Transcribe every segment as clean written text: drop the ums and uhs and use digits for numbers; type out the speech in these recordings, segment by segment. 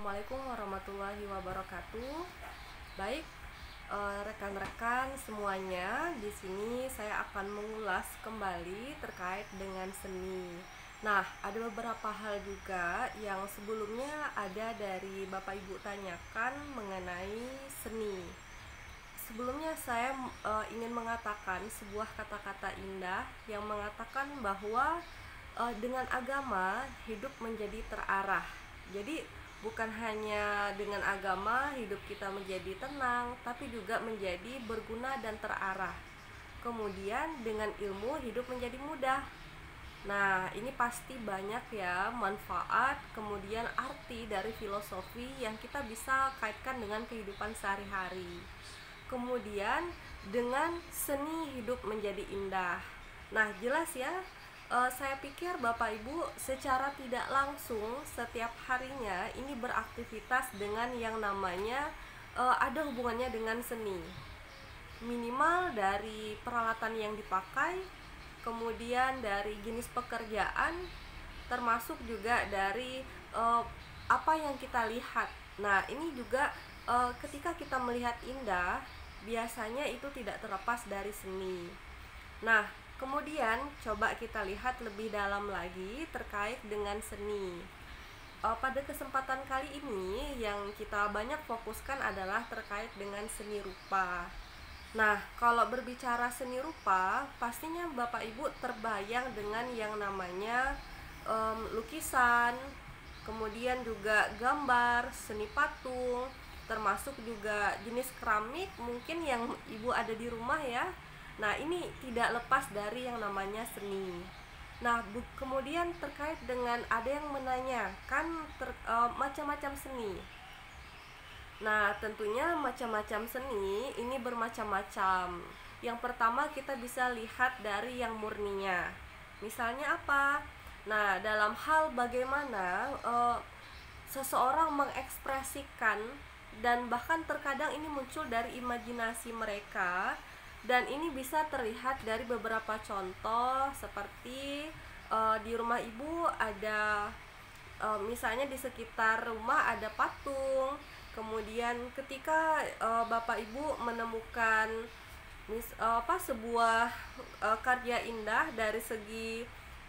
Assalamualaikum warahmatullahi wabarakatuh. Baik, rekan-rekan semuanya, di sini saya akan mengulas kembali terkait dengan seni. Nah, ada beberapa hal juga yang sebelumnya ada dari Bapak Ibu tanyakan mengenai seni. Sebelumnya saya ingin mengatakan sebuah kata-kata indah yang mengatakan bahwa dengan agama hidup menjadi terarah. Jadi bukan hanya dengan agama hidup kita menjadi tenang, tapi juga menjadi berguna dan terarah. Kemudian dengan ilmu hidup menjadi mudah. Nah, ini pasti banyak ya manfaat, kemudian arti dari filosofi yang kita bisa kaitkan dengan kehidupan sehari-hari. Kemudian dengan seni hidup menjadi indah. Nah, jelas ya, saya pikir Bapak Ibu secara tidak langsung setiap harinya ini beraktivitas dengan yang namanya ada hubungannya dengan seni. Minimal dari peralatan yang dipakai, kemudian dari jenis pekerjaan, termasuk juga dari apa yang kita lihat. Nah, ini juga ketika kita melihat indah, biasanya itu tidak terlepas dari seni. Nah, kemudian coba kita lihat lebih dalam lagi terkait dengan seni. Pada kesempatan kali ini yang kita banyak fokuskan adalah terkait dengan seni rupa. Nah, kalau berbicara seni rupa, pastinya Bapak Ibu terbayang dengan yang namanya lukisan, kemudian juga gambar, seni patung, termasuk juga jenis keramik mungkin yang Ibu ada di rumah ya. Nah, ini tidak lepas dari yang namanya seni. Nah, kemudian terkait dengan ada yang menanyakan macam-macam seni. Nah, tentunya macam-macam seni ini bermacam-macam. Yang pertama kita bisa lihat dari yang murninya. Misalnya apa? Nah, dalam hal bagaimana seseorang mengekspresikan dan bahkan terkadang ini muncul dari imajinasi mereka, dan ini bisa terlihat dari beberapa contoh seperti di rumah Ibu ada misalnya di sekitar rumah ada patung. Kemudian ketika Bapak Ibu menemukan sebuah karya indah dari segi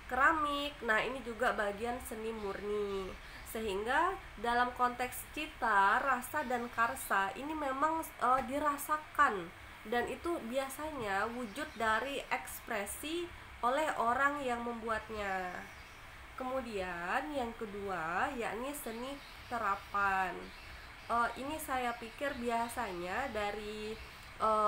keramik, nah ini juga bagian seni murni. Sehingga dalam konteks cita, rasa dan karsa ini memang dirasakan, dan itu biasanya wujud dari ekspresi oleh orang yang membuatnya. Kemudian yang kedua yakni seni terapan. Ini saya pikir biasanya dari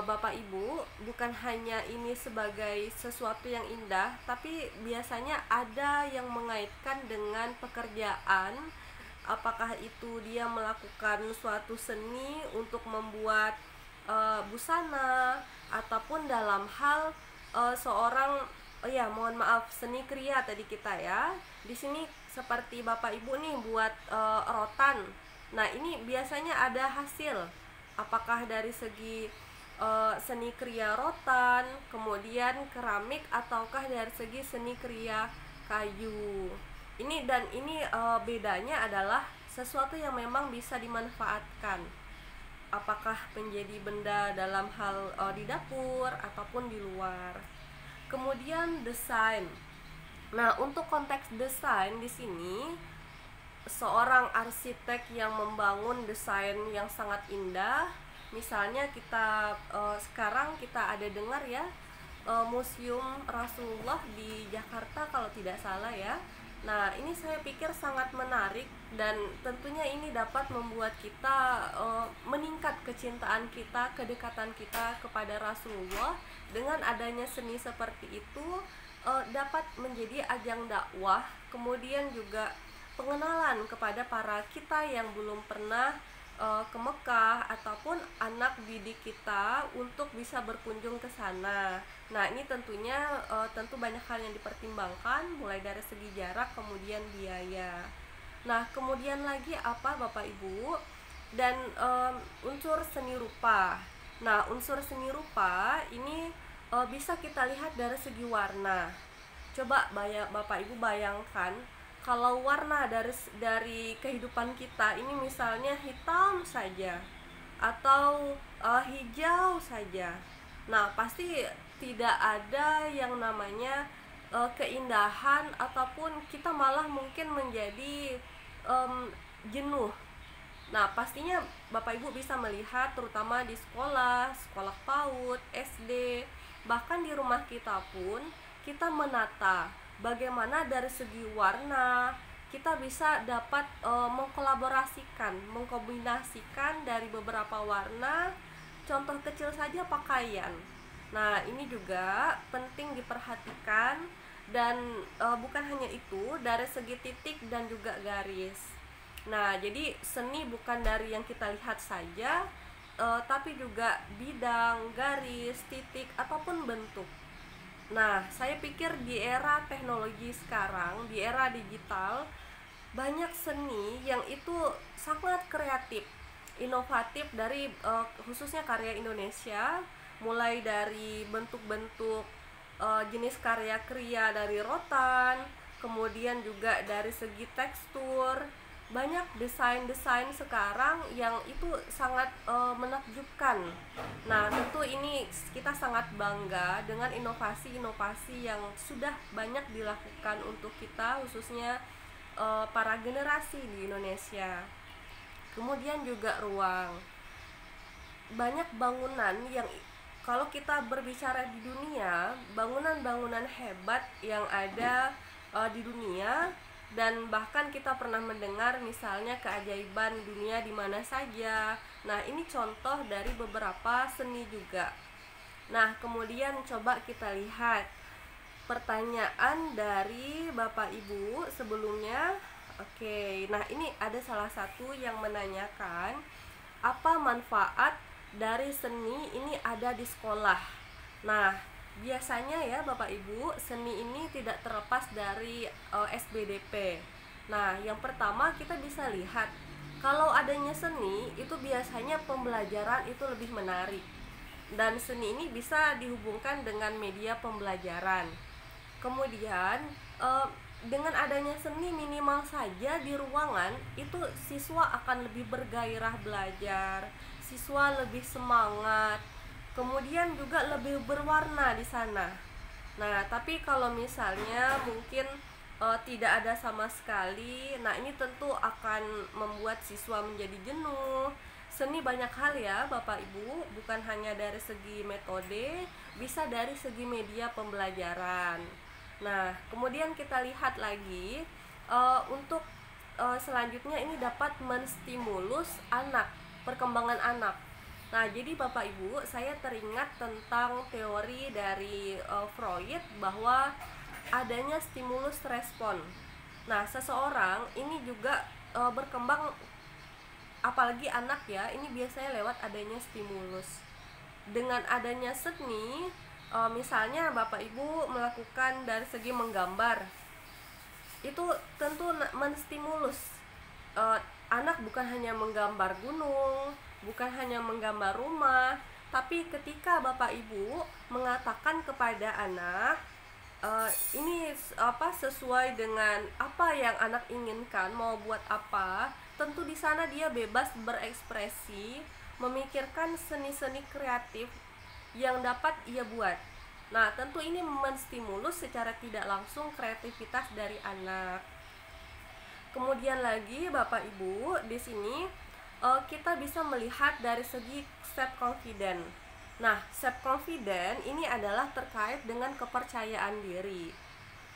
Bapak Ibu bukan hanya ini sebagai sesuatu yang indah, tapi biasanya ada yang mengaitkan dengan pekerjaan. Apakah itu dia melakukan suatu seni untuk membuat busana, ataupun dalam hal seorang mohon maaf, seni kriya tadi kita ya. Di sini seperti Bapak Ibu nih buat rotan. Nah, ini biasanya ada hasil. Apakah dari segi seni kriya rotan, kemudian keramik, ataukah dari segi seni kriya kayu. Ini bedanya adalah sesuatu yang memang bisa dimanfaatkan. Apakah menjadi benda dalam hal di dapur ataupun di luar. Kemudian desain. Nah, untuk konteks desain di sini seorang arsitek yang membangun desain yang sangat indah. Misalnya kita sekarang kita ada dengar ya Museum Rasulullah di Jakarta kalau tidak salah ya. Nah, ini saya pikir sangat menarik, dan tentunya ini dapat membuat kita meningkat kecintaan kita, kedekatan kita kepada Rasulullah. Dengan adanya seni seperti itu dapat menjadi ajang dakwah, kemudian juga pengenalan kepada para kita yang belum pernah ke Mekah, ataupun anak didik kita untuk bisa berkunjung ke sana. Nah, ini tentunya tentu banyak hal yang dipertimbangkan, mulai dari segi jarak, kemudian biaya. Nah, kemudian lagi apa Bapak Ibu? Dan unsur seni rupa. Nah, unsur seni rupa ini bisa kita lihat dari segi warna. Coba Bapak Ibu bayangkan Kalau warna dari kehidupan kita ini misalnya hitam saja atau hijau saja, nah pasti tidak ada yang namanya keindahan, ataupun kita malah mungkin menjadi jenuh. Nah, pastinya Bapak Ibu bisa melihat terutama di sekolah, sekolah PAUD, SD, bahkan di rumah kita pun kita menata bagaimana dari segi warna kita bisa dapat mengkolaborasikan, mengkombinasikan dari beberapa warna. Contoh kecil saja pakaian. Nah, ini juga penting diperhatikan, dan bukan hanya itu, dari segi titik dan juga garis. Nah, jadi seni bukan dari yang kita lihat saja, tapi juga bidang, garis, titik, ataupun bentuk. Nah, saya pikir di era teknologi sekarang, di era digital, banyak seni yang itu sangat kreatif, inovatif dari khususnya karya Indonesia, mulai dari bentuk-bentuk jenis karya kriya dari rotan, kemudian juga dari segi tekstur. Banyak desain-desain sekarang yang itu sangat menakjubkan. Nah, tentu ini kita sangat bangga dengan inovasi-inovasi yang sudah banyak dilakukan untuk kita, khususnya para generasi di Indonesia. Kemudian juga ruang. Banyak bangunan yang kalau kita berbicara di dunia, bangunan-bangunan hebat yang ada di dunia, dan bahkan kita pernah mendengar misalnya keajaiban dunia di mana saja. Nah, ini contoh dari beberapa seni juga. Nah, kemudian coba kita lihat pertanyaan dari Bapak Ibu sebelumnya. Oke, nah ini ada salah satu yang menanyakan apa manfaat dari seni ini ada di sekolah. Nah, biasanya ya Bapak Ibu, seni ini tidak terlepas dari SBDP. Nah, yang pertama kita bisa lihat kalau adanya seni itu biasanya pembelajaran itu lebih menarik, dan seni ini bisa dihubungkan dengan media pembelajaran. Kemudian dengan adanya seni minimal saja di ruangan itu siswa akan lebih bergairah belajar, siswa lebih semangat, kemudian juga lebih berwarna di sana. Nah, tapi kalau misalnya mungkin tidak ada sama sekali, nah ini tentu akan membuat siswa menjadi jenuh. Seni banyak hal ya Bapak Ibu, bukan hanya dari segi metode, bisa dari segi media pembelajaran. Nah, kemudian kita lihat lagi untuk selanjutnya ini dapat menstimulus anak, perkembangan anak. Nah, jadi Bapak Ibu, saya teringat tentang teori dari Freud bahwa adanya stimulus respon. Nah, seseorang ini juga berkembang, apalagi anak ya, ini biasanya lewat adanya stimulus. Dengan adanya seni, misalnya Bapak Ibu melakukan dari segi menggambar, itu tentu menstimulus anak bukan hanya menggambar gunung, bukan hanya menggambar rumah, tapi ketika Bapak Ibu mengatakan kepada anak ini sesuai dengan apa yang anak inginkan, mau buat apa, tentu di sana dia bebas berekspresi, memikirkan seni-seni kreatif yang dapat ia buat. Nah, tentu ini menstimulus secara tidak langsung kreativitas dari anak. Kemudian lagi Bapak Ibu, di sini kita bisa melihat dari segi self confident. Nah, self confident ini adalah terkait dengan kepercayaan diri.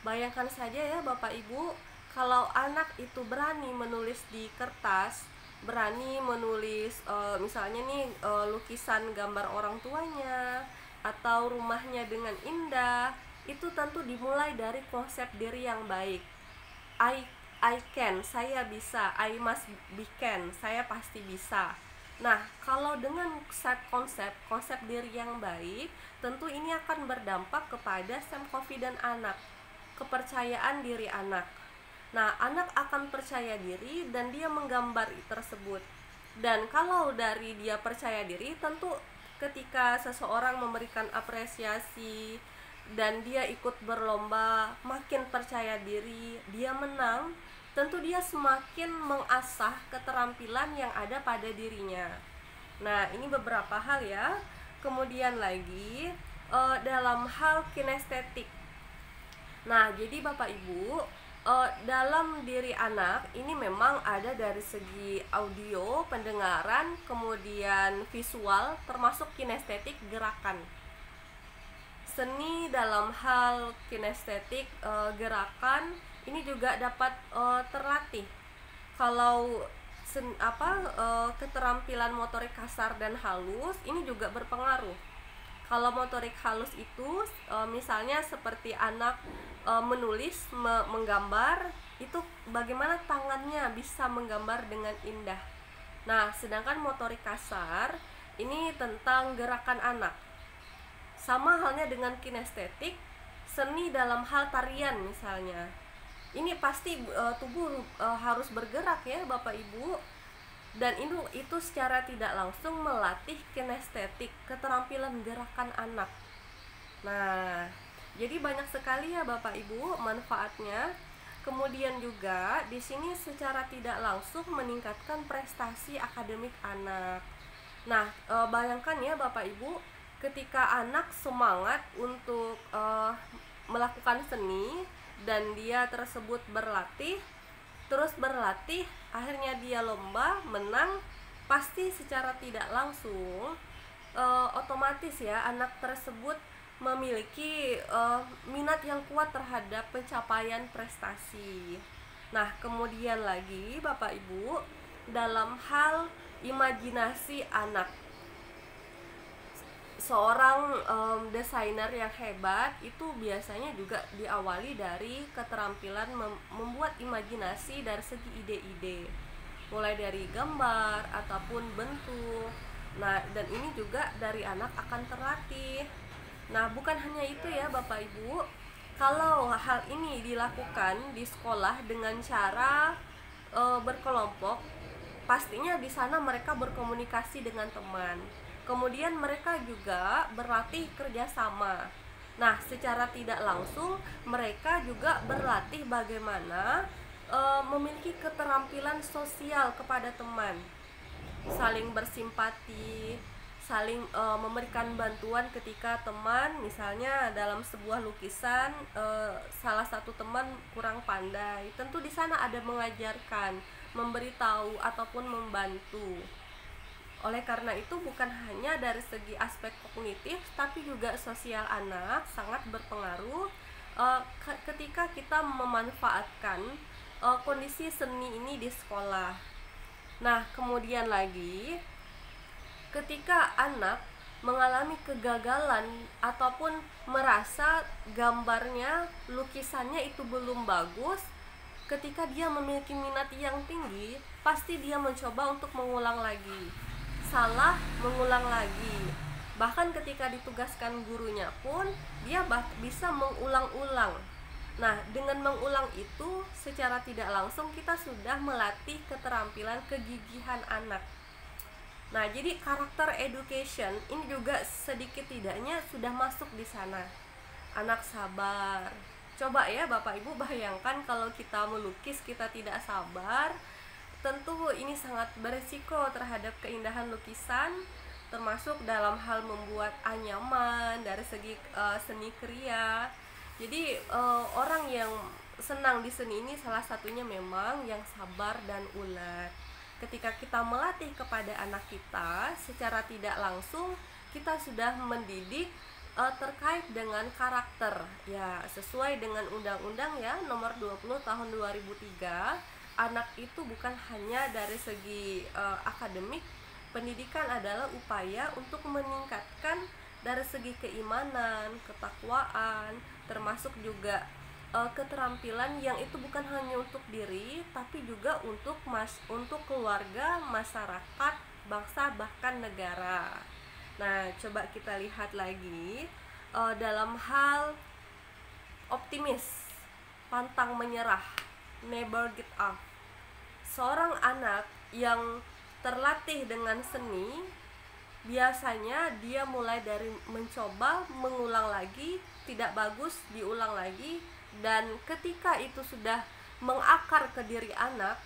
Bayangkan saja ya Bapak Ibu, kalau anak itu berani menulis di kertas, berani menulis misalnya nih lukisan gambar orang tuanya atau rumahnya dengan indah, itu tentu dimulai dari konsep diri yang baik. I can, saya bisa. I must be can, saya pasti bisa. Nah, kalau dengan konsep diri yang baik, tentu ini akan berdampak kepada self confident anak, kepercayaan diri anak. Nah, anak akan percaya diri dan dia menggambar tersebut. Dan kalau dari dia percaya diri, tentu ketika seseorang memberikan apresiasi dan dia ikut berlomba, makin percaya diri, dia menang, tentu dia semakin mengasah keterampilan yang ada pada dirinya. Nah, ini beberapa hal ya. Kemudian lagi dalam hal kinestetik. Nah, jadi Bapak Ibu, dalam diri anak ini memang ada dari segi audio, pendengaran, kemudian visual, termasuk kinestetik gerakan. Seni dalam hal kinestetik gerakan ini juga dapat terlatih. Kalau keterampilan motorik kasar dan halus ini juga berpengaruh. Kalau motorik halus itu misalnya seperti anak menulis, menggambar, itu bagaimana tangannya bisa menggambar dengan indah. Nah, sedangkan motorik kasar ini tentang gerakan anak. Sama halnya dengan kinestetik, seni dalam hal tarian misalnya. Ini pasti tubuh harus bergerak ya Bapak Ibu. Dan itu secara tidak langsung melatih kinestetik, keterampilan gerakan anak. Nah, jadi banyak sekali ya Bapak Ibu manfaatnya. Kemudian juga di sini secara tidak langsung meningkatkan prestasi akademik anak. Nah, bayangkan ya Bapak Ibu, ketika anak semangat untuk melakukan seni dan dia tersebut terus berlatih, akhirnya dia lomba, menang, pasti secara tidak langsung otomatis ya anak tersebut memiliki minat yang kuat terhadap pencapaian prestasi. Nah, kemudian lagi Bapak Ibu, dalam hal imajinasi anak, seorang desainer yang hebat itu biasanya juga diawali dari keterampilan membuat imajinasi dari segi ide-ide, mulai dari gambar ataupun bentuk. Nah, dan ini juga dari anak akan terlatih. Nah, bukan hanya itu ya Bapak Ibu, kalau hal ini dilakukan di sekolah dengan cara berkelompok, pastinya di sana mereka berkomunikasi dengan teman. Kemudian mereka juga berlatih kerjasama. Nah, secara tidak langsung mereka juga berlatih bagaimana memiliki keterampilan sosial kepada teman, saling bersimpati, saling memberikan bantuan ketika teman, misalnya dalam sebuah lukisan salah satu teman kurang pandai, tentu di sana ada mengajarkan, memberitahu ataupun membantu. Oleh karena itu bukan hanya dari segi aspek kognitif tapi juga sosial anak sangat berpengaruh ketika kita memanfaatkan kondisi seni ini di sekolah. Nah, kemudian lagi ketika anak mengalami kegagalan ataupun merasa gambarnya, lukisannya itu belum bagus, ketika dia memiliki minat yang tinggi, pasti dia mencoba untuk mengulang lagi. Salah, mengulang lagi. Bahkan ketika ditugaskan gurunya pun dia bisa mengulang-ulang. Nah, dengan mengulang itu secara tidak langsung kita sudah melatih keterampilan kegigihan anak. Nah, jadi karakter education ini juga sedikit tidaknya sudah masuk di sana. Anak sabar. Coba ya Bapak Ibu bayangkan kalau kita melukis kita tidak sabar, tentu ini sangat beresiko terhadap keindahan lukisan, termasuk dalam hal membuat anyaman dari segi seni kriya. Jadi orang yang senang di seni ini salah satunya memang yang sabar dan ulet. Ketika kita melatih kepada anak kita secara tidak langsung, kita sudah mendidik terkait dengan karakter ya, sesuai dengan undang-undang ya nomor 20 tahun 2003. Anak itu bukan hanya dari segi akademik, pendidikan adalah upaya untuk meningkatkan dari segi keimanan, ketakwaan, termasuk juga keterampilan yang itu bukan hanya untuk diri, tapi juga untuk keluarga, masyarakat, bangsa, bahkan negara. Nah, coba kita lihat lagi dalam hal optimis, pantang menyerah, never give up. Seorang anak yang terlatih dengan seni biasanya dia mulai dari mencoba, mengulang lagi, tidak bagus, diulang lagi, dan ketika itu sudah mengakar ke diri anak,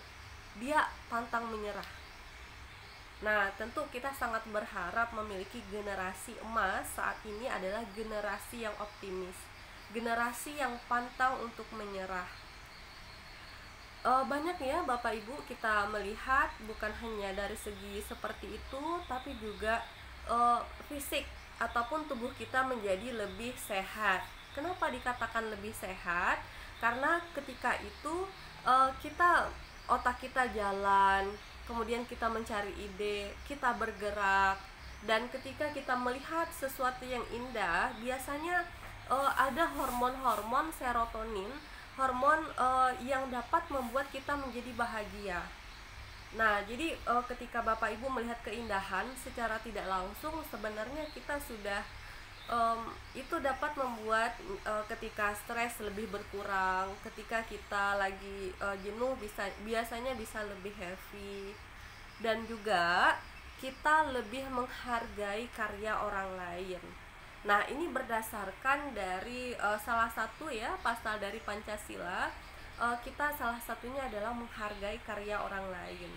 dia pantang menyerah. Nah, tentu kita sangat berharap memiliki generasi emas saat ini adalah generasi yang optimis, generasi yang pantang untuk menyerah. Banyak ya Bapak Ibu kita melihat bukan hanya dari segi seperti itu, tapi juga fisik ataupun tubuh kita menjadi lebih sehat. Kenapa dikatakan lebih sehat? Karena ketika itu otak kita jalan, kemudian kita mencari ide, kita bergerak, dan ketika kita melihat sesuatu yang indah, biasanya ada hormon-hormon serotonin, hormon yang dapat membuat kita menjadi bahagia. Nah, jadi ketika Bapak Ibu melihat keindahan secara tidak langsung, sebenarnya kita sudah itu dapat membuat ketika stres lebih berkurang, ketika kita lagi jenuh biasanya bisa lebih happy, dan juga kita lebih menghargai karya orang lain. Nah, ini berdasarkan dari salah satu ya pasal dari Pancasila. Kita salah satunya adalah menghargai karya orang lain.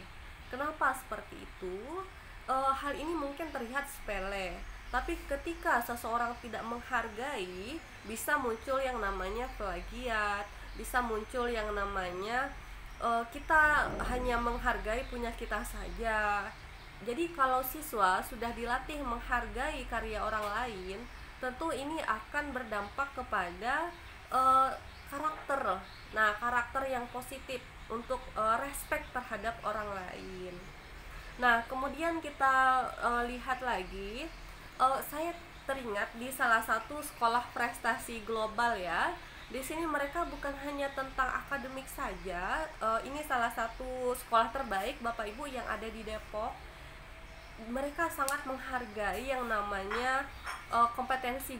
Kenapa seperti itu? Hal ini mungkin terlihat sepele, tapi ketika seseorang tidak menghargai, bisa muncul yang namanya plagiat, bisa muncul yang namanya kita hanya menghargai punya kita saja. Jadi kalau siswa sudah dilatih menghargai karya orang lain, tentu ini akan berdampak kepada karakter. Nah, karakter yang positif untuk respect terhadap orang lain. Nah, kemudian kita lihat lagi, saya teringat di salah satu sekolah prestasi global ya. Di sini mereka bukan hanya tentang akademik saja. Ini salah satu sekolah terbaik Bapak Ibu yang ada di Depok. Mereka sangat menghargai yang namanya kompetensi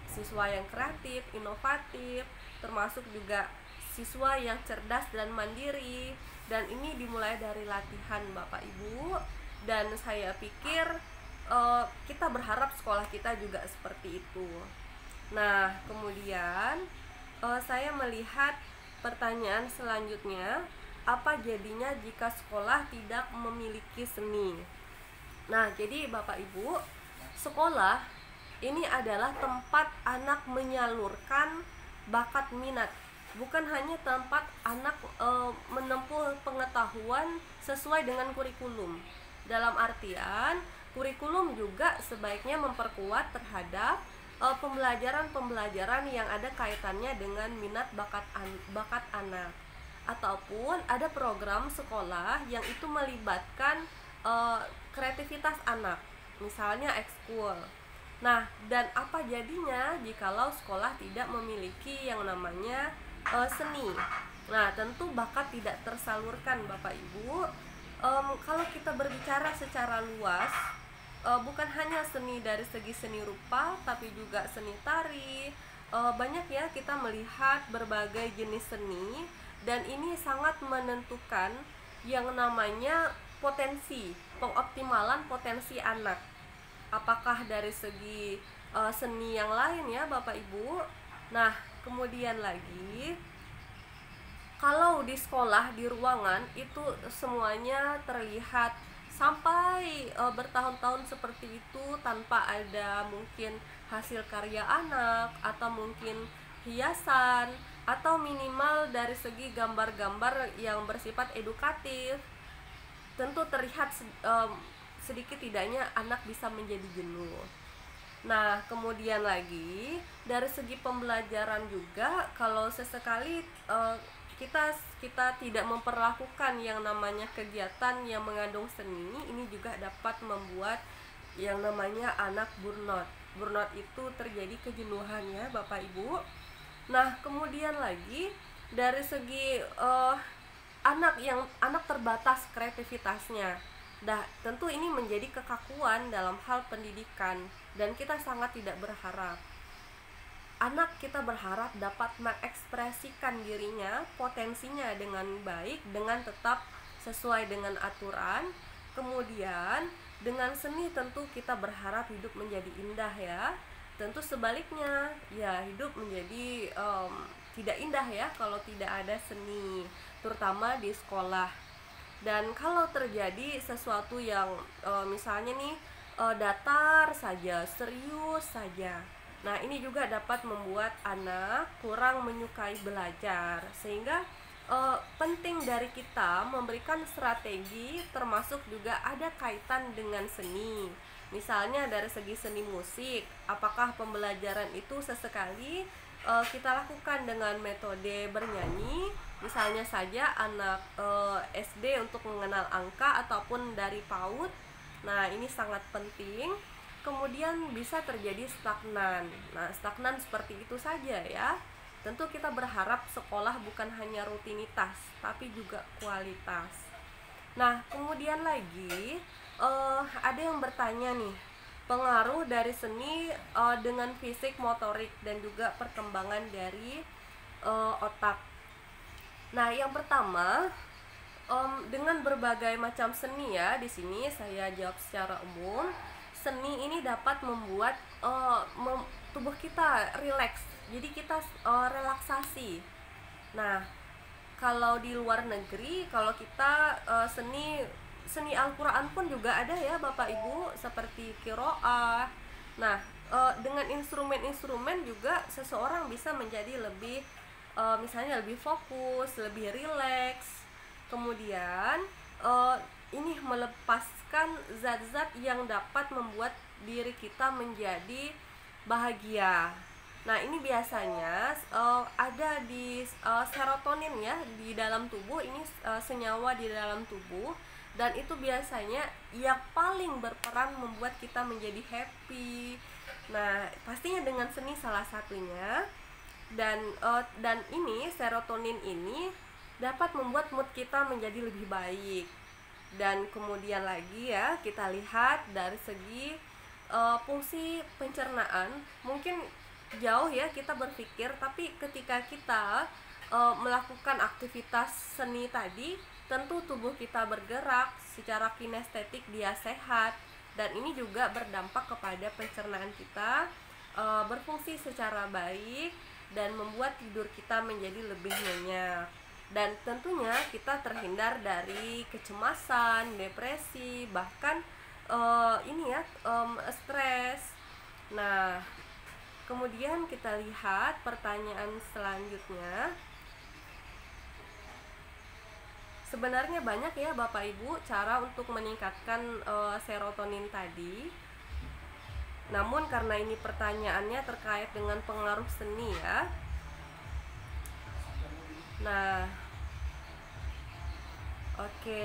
siswa yang kreatif, inovatif, termasuk juga siswa yang cerdas dan mandiri. Dan ini dimulai dari latihan Bapak Ibu, dan saya pikir kita berharap sekolah kita juga seperti itu. Nah, kemudian saya melihat pertanyaan selanjutnya, apa jadinya jika sekolah tidak memiliki seni? Nah, jadi Bapak Ibu, sekolah ini adalah tempat anak menyalurkan bakat minat, bukan hanya tempat anak menempuh pengetahuan sesuai dengan kurikulum. Dalam artian, kurikulum juga sebaiknya memperkuat terhadap pembelajaran-pembelajaran yang ada kaitannya dengan minat bakat anak, ataupun ada program sekolah yang itu melibatkan kreativitas anak, misalnya ekskul. Nah, dan apa jadinya jikalau sekolah tidak memiliki yang namanya seni? Nah, tentu bakat tidak tersalurkan Bapak Ibu. Kalau kita berbicara secara luas, bukan hanya seni dari segi seni rupa, tapi juga seni tari. Banyak ya kita melihat berbagai jenis seni, dan ini sangat menentukan yang namanya pengoptimalan potensi anak. Apakah dari segi seni yang lain ya Bapak Ibu. Nah, kemudian lagi, kalau di sekolah, di ruangan itu semuanya terlihat sampai bertahun-tahun seperti itu tanpa ada mungkin hasil karya anak, atau mungkin hiasan, atau minimal dari segi gambar-gambar yang bersifat edukatif. Tentu terlihat sedikit tidaknya anak bisa menjadi jenuh. Nah, kemudian lagi dari segi pembelajaran juga, kalau sesekali kita tidak memperlakukan yang namanya kegiatan yang mengandung seni, ini juga dapat membuat yang namanya anak burnout. Burnout itu terjadi kejenuhan ya Bapak Ibu. Nah, kemudian lagi dari segi anak terbatas kreativitasnya. Nah, tentu ini menjadi kekakuan dalam hal pendidikan, dan kita sangat tidak berharap. Kita berharap dapat mengekspresikan dirinya, potensinya dengan baik, dengan tetap sesuai dengan aturan. Kemudian Dengan seni tentu kita berharap hidup menjadi indah ya. Tentu sebaliknya, ya hidup menjadi tidak indah ya kalau tidak ada seni, terutama di sekolah. Dan kalau terjadi sesuatu yang misalnya nih datar saja, serius saja, nah ini juga dapat membuat anak kurang menyukai belajar, sehingga penting dari kita memberikan strategi, termasuk juga ada kaitan dengan seni. Misalnya dari segi seni musik, apakah pembelajaran itu sesekali kita lakukan dengan metode bernyanyi, misalnya saja anak SD untuk mengenal angka ataupun dari PAUD. Nah, ini sangat penting. Kemudian bisa terjadi stagnan. Nah, stagnan seperti itu saja ya. Tentu kita berharap sekolah bukan hanya rutinitas, tapi juga kualitas. Nah, kemudian lagi ada yang bertanya nih, pengaruh dari seni dengan fisik, motorik, dan juga perkembangan dari otak. Nah, yang pertama, dengan berbagai macam seni ya, di sini saya jawab secara umum. Seni ini dapat membuat tubuh kita rileks, jadi kita relaksasi. Nah, kalau di luar negeri, kalau kita seni Al-Quran pun juga ada ya Bapak Ibu, seperti qiraah. Nah, dengan instrumen-instrumen juga seseorang bisa menjadi lebih misalnya lebih fokus, lebih rileks. Kemudian ini melepaskan zat-zat yang dapat membuat diri kita menjadi bahagia. Nah, ini biasanya ada di serotonin ya di dalam tubuh, ini senyawa di dalam tubuh, dan itu biasanya yang paling berperan membuat kita menjadi happy. Nah, pastinya dengan seni salah satunya. Dan ini serotonin ini dapat membuat mood kita menjadi lebih baik. Dan kemudian lagi ya, kita lihat dari segi fungsi pencernaan, mungkin jauh ya kita berpikir, tapi ketika kita melakukan aktivitas seni tadi, tentu tubuh kita bergerak, secara kinestetik dia sehat, dan ini juga berdampak kepada pencernaan kita berfungsi secara baik dan membuat tidur kita menjadi lebih nyenyak. Dan tentunya kita terhindar dari kecemasan, depresi, bahkan stres. Nah, kemudian kita lihat pertanyaan selanjutnya. Sebenarnya banyak ya Bapak Ibu cara untuk meningkatkan serotonin tadi. Namun karena ini pertanyaannya terkait dengan pengaruh seni ya. Nah, oke.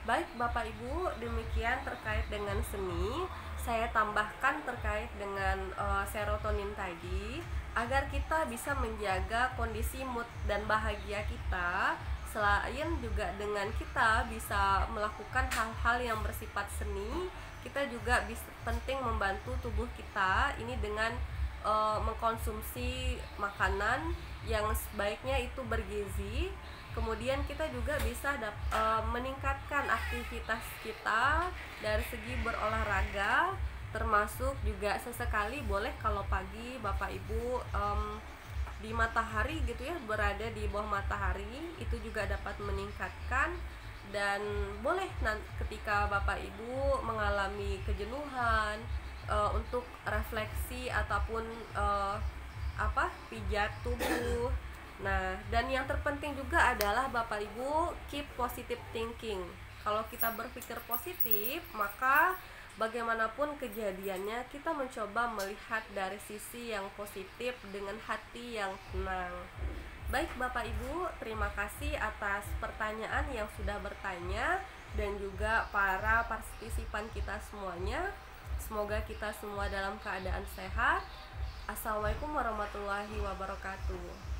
Baik Bapak Ibu, demikian terkait dengan seni. Saya tambahkan terkait dengan serotonin tadi, agar kita bisa menjaga kondisi mood dan bahagia kita. Selain juga dengan kita bisa melakukan hal-hal yang bersifat seni, kita juga penting membantu tubuh kita ini dengan mengkonsumsi makanan yang sebaiknya itu bergizi. Kemudian kita juga bisa meningkatkan aktivitas kita dari segi berolahraga, termasuk juga sesekali boleh kalau pagi Bapak Ibu di matahari gitu ya, berada di bawah matahari, itu juga dapat meningkatkan. Dan boleh ketika Bapak Ibu mengalami kejenuhan, untuk refleksi ataupun pijat tubuh. Nah, dan yang terpenting juga adalah Bapak Ibu keep positive thinking. Kalau kita berpikir positif, maka bagaimanapun kejadiannya kita mencoba melihat dari sisi yang positif dengan hati yang tenang. Baik Bapak Ibu, terima kasih atas pertanyaan yang sudah bertanya dan juga para partisipan kita semuanya. Semoga kita semua dalam keadaan sehat. Assalamualaikum warahmatullahi wabarakatuh.